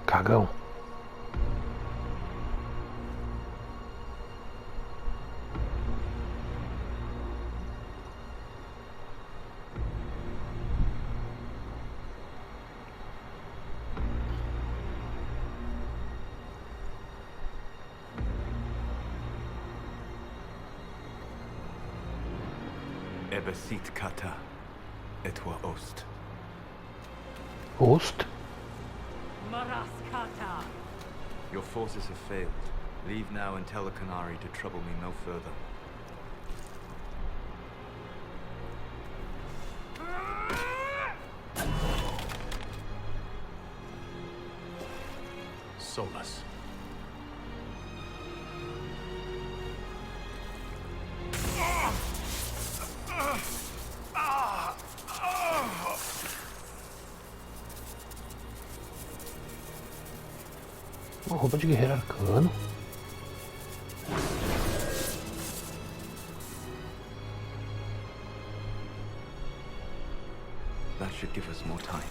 Cagão. Ebesit kata, etwa ost. Ost? Maraskata. Your forces have failed. Leave now and tell the Qunari to trouble me no further. Solas. Uma roupa de guerreiro arcano. That should give us more time.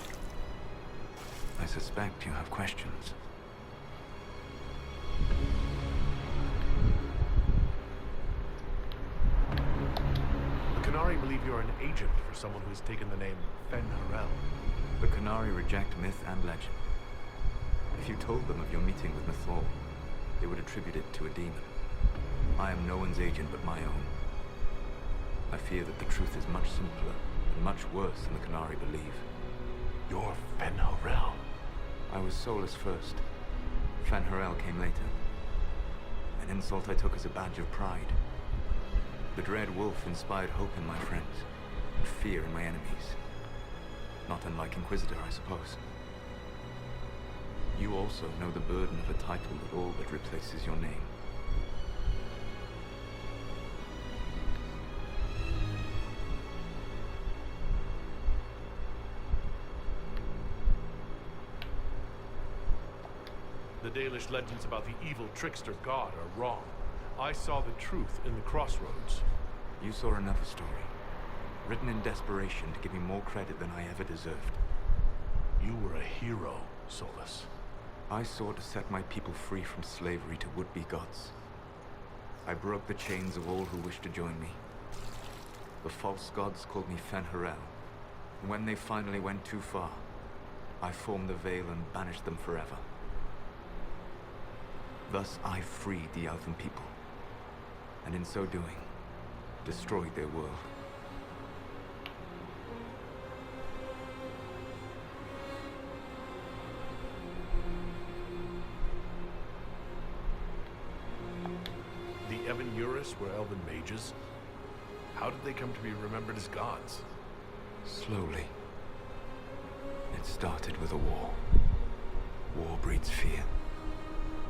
I suspect you have questions. The Qunari believe you're an agent for someone who's taken the name Fen-Harel. The Qunari reject myth and legend. If you told them of your meeting with Mythal, they would attribute it to a demon. I am no one's agent but my own. I fear that the truth is much simpler and much worse than the Qunari believe. You're Fen-Harel. I was Solas first. Fen-Harel came later. An insult I took as a badge of pride. The Dread Wolf inspired hope in my friends, and fear in my enemies. Not unlike Inquisitor, I suppose. You also know the burden of a title that all but replaces your name. The Dalish legends about the evil trickster god are wrong. I saw the truth in the crossroads. You saw another story, written in desperation to give me more credit than I ever deserved. You were a hero, Solas. I sought to set my people free from slavery to would-be gods. I broke the chains of all who wished to join me. The false gods called me Fen-Harel, and when they finally went too far, I formed the Veil and banished them forever. Thus I freed the Elven people, and in so doing, destroyed their world. The Evan Uris were Elven mages. How did they come to be remembered as gods? Slowly. It started with a war. War breeds fear.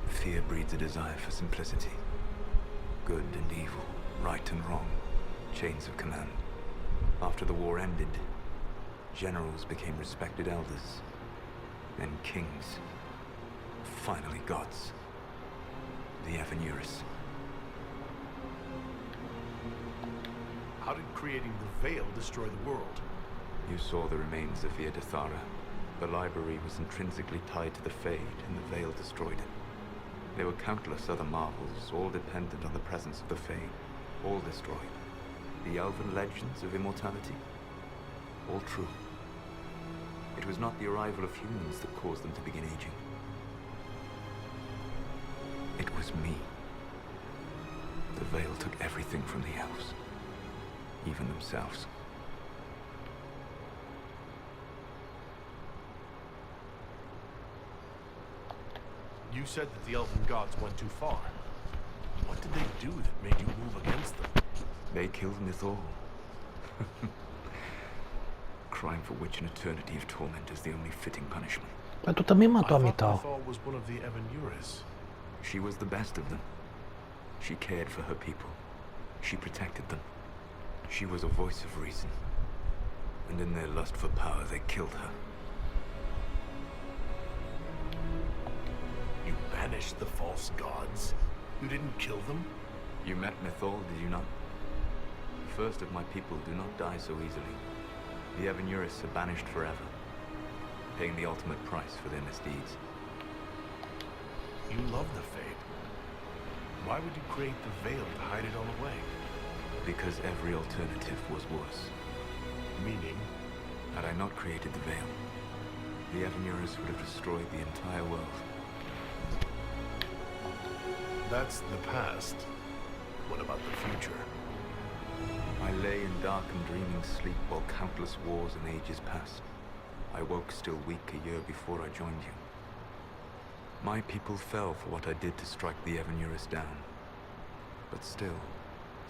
Fear breeds a desire for simplicity. Good and evil, right and wrong, chains of command. After the war ended, generals became respected elders, then kings, finally gods. The Evan Uris. How did creating the Veil destroy the world? You saw the remains of Via Dethara. The library was intrinsically tied to the Fade, and the Veil destroyed it. There were countless other marvels, all dependent on the presence of the Fade, all destroyed. The elven legends of immortality, all true. It was not the arrival of humans that caused them to begin aging. It was me. The Veil took everything from the elves, even themselves. You said that the Elven gods went too far. What did they do that made you move against them? They killed Mythal. Crime for which an eternity of torment is the only fitting punishment. Mas tu também I matou a thought Mythal. Mythal was one of the Evan Uris. She was the best of them. She cared for her people. She protected them. She was a voice of reason. And in their lust for power, they killed her. You banished the false gods? You didn't kill them? You met Mythal, did you not? The first of my people do not die so easily. The Evan Uris are banished forever, paying the ultimate price for their misdeeds. You love the Fade. Why would you create the Veil to hide it all away? Because every alternative was worse. Meaning? Had I not created the Veil, the Evanurus would have destroyed the entire world. That's the past. What about the future? I lay in dark and dreaming sleep while countless wars and ages passed. I woke still weak a year before I joined you. My people fell for what I did to strike the Evanurus down. But still,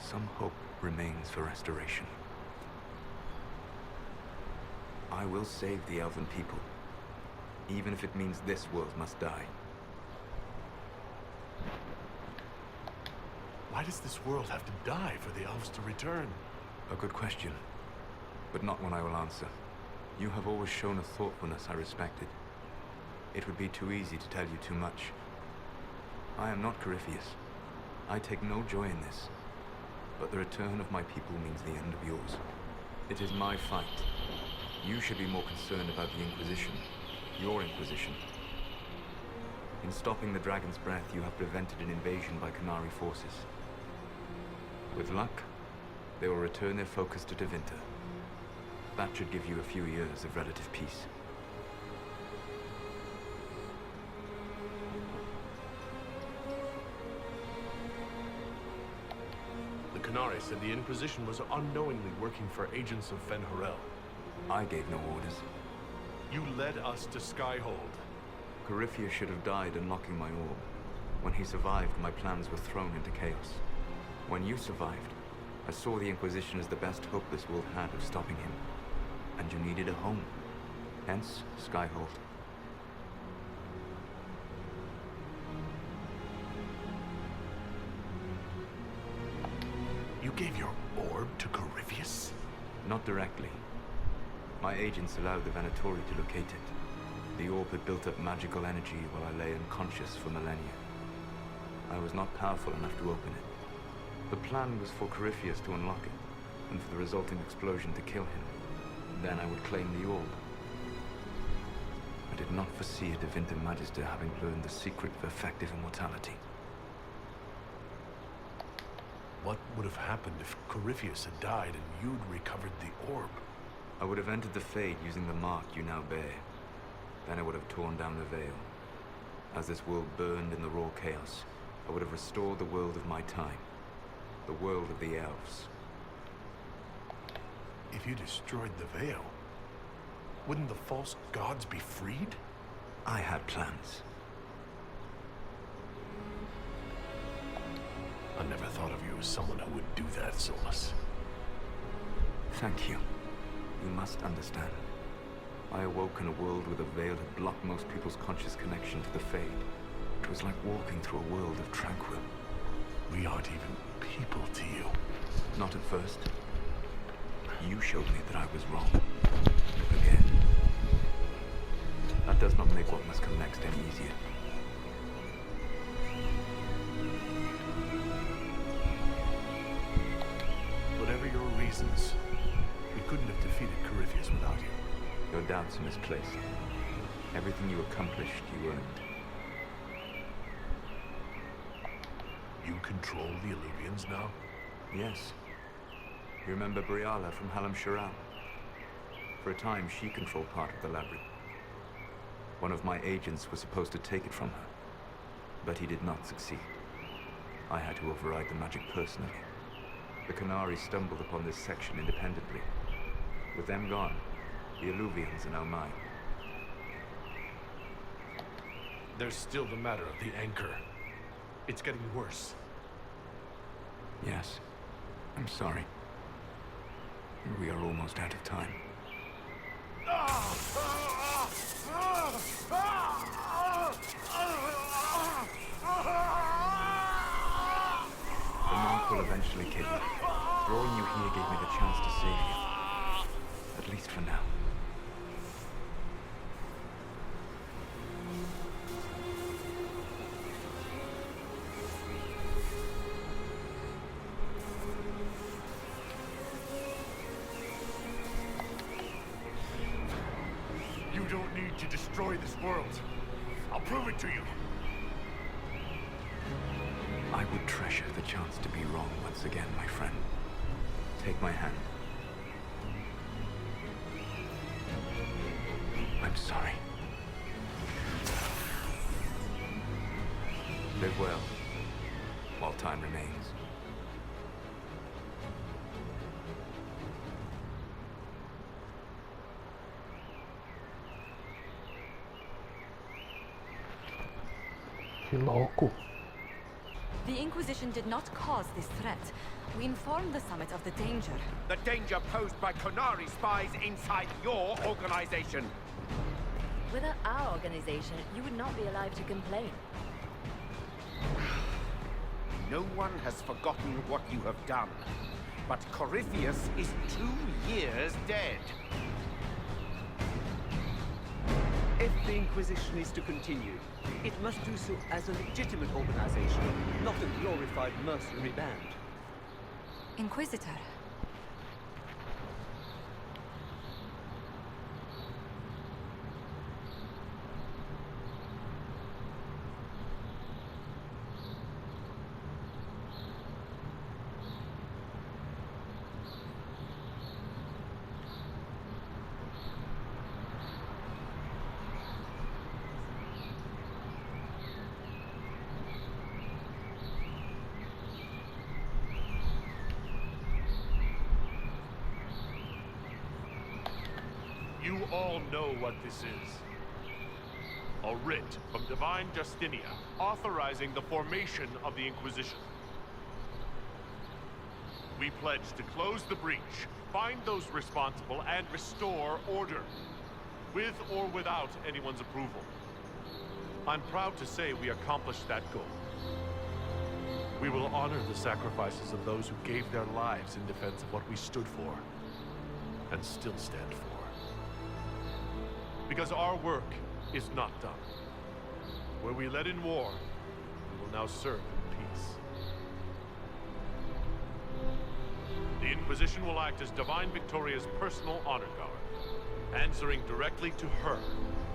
some hope remains for restoration. I will save the Elven people, even if it means this world must die. Why does this world have to die for the elves to return? A good question, but not one I will answer. You have always shown a thoughtfulness I respected. It would be too easy to tell you too much. I am not Corypheus. I take no joy in this. But the return of my people means the end of yours. It is my fight. You should be more concerned about the Inquisition. Your Inquisition. In stopping the Dragon's Breath, you have prevented an invasion by Qunari forces. With luck, they will return their focus to Tevinter. That should give you a few years of relative peace. The Qunari said the Inquisition was unknowingly working for agents of Fen'Harel. I gave no orders. You led us to Skyhold. Corypheus should have died unlocking my orb. When he survived, my plans were thrown into chaos. When you survived, I saw the Inquisition as the best hope this world had of stopping him. And you needed a home. Hence, Skyhold. You gave your orb to Corypheus? Not directly. My agents allowed the Venatori to locate it. The orb had built up magical energy while I lay unconscious for millennia. I was not powerful enough to open it. The plan was for Corypheus to unlock it, and for the resulting explosion to kill him. Then I would claim the orb. I did not foresee a Tevinter Magister having learned the secret of effective immortality. What would have happened if Corypheus had died and you'd recovered the orb? I would have entered the Fade using the mark you now bear. Then I would have torn down the veil. As this world burned in the raw chaos, I would have restored the world of my time. The world of the elves. If you destroyed the Veil, wouldn't the false gods be freed? I had plans. I never thought of you as someone who would do that, Solas. Thank you. You must understand. I awoke in a world where the veil had blocked most people's conscious connection to the Fade. It was like walking through a world of tranquil. We aren't even people to you. Not at first. You showed me that I was wrong. Again. That does not make what must come next any easier. Whatever your reasons, we couldn't have defeated Corypheus without you. Your doubts are misplaced. Everything you accomplished, you earned. You control the Illuvians now? Yes. You remember Briala from Halam Sharal? For a time, she controlled part of the labyrinth. One of my agents was supposed to take it from her, but he did not succeed. I had to override the magic personally. The Qunari stumbled upon this section independently. With them gone, the Illuvians are now mine. There's still the matter of the anchor. It's getting worse. Yes. I'm sorry. We are almost out of time. The monk will eventually kill you. Drawing you here gave me the chance to save you. At least for now. You don't need to destroy this world. I'll prove it to you. I would treasure the chance to be wrong once again, my friend. Take my hand. I'm sorry. Live well, while time remains. Que louco. The Inquisition did not cause this threat. We informed the Summit of the danger. The danger posed by Qunari spies inside your organization. Without our organization, you would not be alive to complain. No one has forgotten what you have done. But Corypheus is 2 years dead. If the Inquisition is to continue, it must do so as a legitimate organization, not a glorified mercenary band. Inquisitor. You all know what this is. A writ from Divine Justinia authorizing the formation of the Inquisition. We pledge to close the breach, find those responsible, and restore order, with or without anyone's approval. I'm proud to say we accomplished that goal. We will honor the sacrifices of those who gave their lives in defense of what we stood for, and still stand for. Because our work is not done. Where we led in war, we will now serve in peace. The Inquisition will act as Divine Victoria's personal honor guard. Answering directly to her,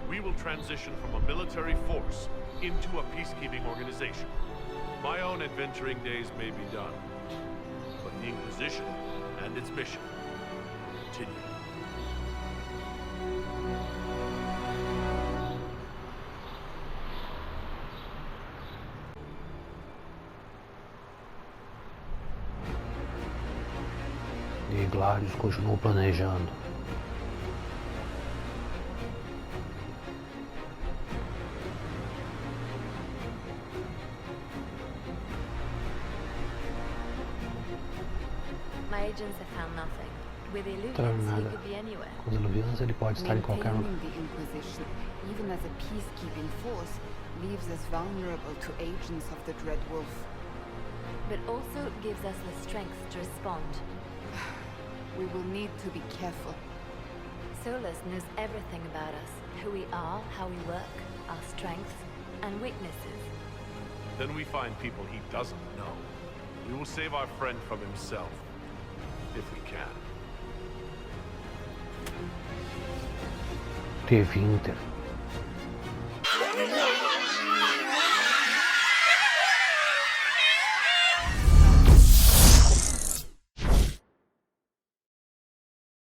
we will transition from a military force into a peacekeeping organization. My own adventuring days may be done, but the Inquisition and its mission will continue. E Gladius continuou planejando. My agents have found nothing. With the Então, Illuvians, he nada. could be anywhere. Com os Illuvians ele pode estar em qualquer lugar. Maintaining the Inquisition, even as a peacekeeping force, leaves us vulnerable to agents of the Dread Wolf. But also gives us the strength to respond. We will need to be careful. Solus knows everything about us. Who we are, how we work, our strengths and weaknesses. Then we find people he doesn't know. We will save our friend from himself. If we can. Teve Inter.